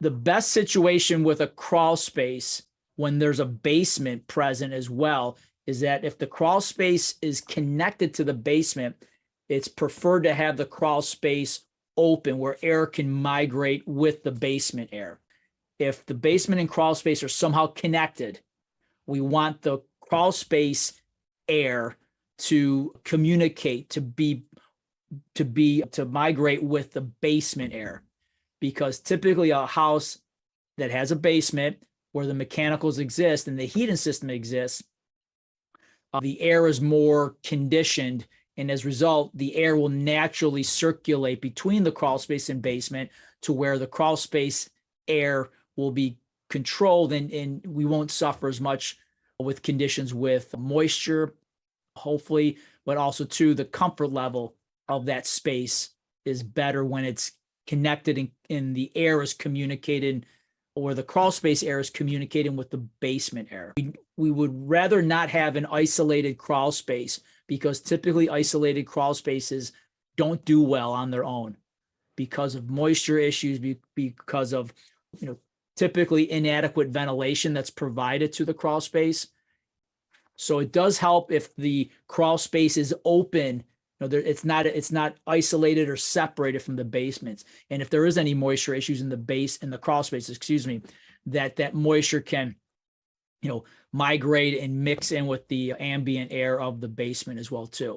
The best situation with a crawl space when there's a basement present as well is that if the crawl space is connected to the basement, it's preferred to have the crawl space open where air can migrate with the basement air. If the basement and crawl space are somehow connected, we want the crawl space air to communicate, to migrate with the basement air, because typically a house that has a basement where the mechanicals exist and the heating system exists, the air is more conditioned, and as a result, the air will naturally circulate between the crawl space and basement to where the crawl space air will be controlled, and we won't suffer as much with conditions with moisture, hopefully, but also too, the comfort level of that space is better when it's connected and the air is communicated, or the crawl space air is communicating with the basement air. We would rather not have an isolated crawl space, because typically isolated crawl spaces don't do well on their own because of moisture issues, because of, typically inadequate ventilation that's provided to the crawl space. So it does help if the crawl space is open. It's not isolated or separated from the basements. And if there is any moisture issues in the crawl space, that moisture can, migrate and mix in with the ambient air of the basement as well too.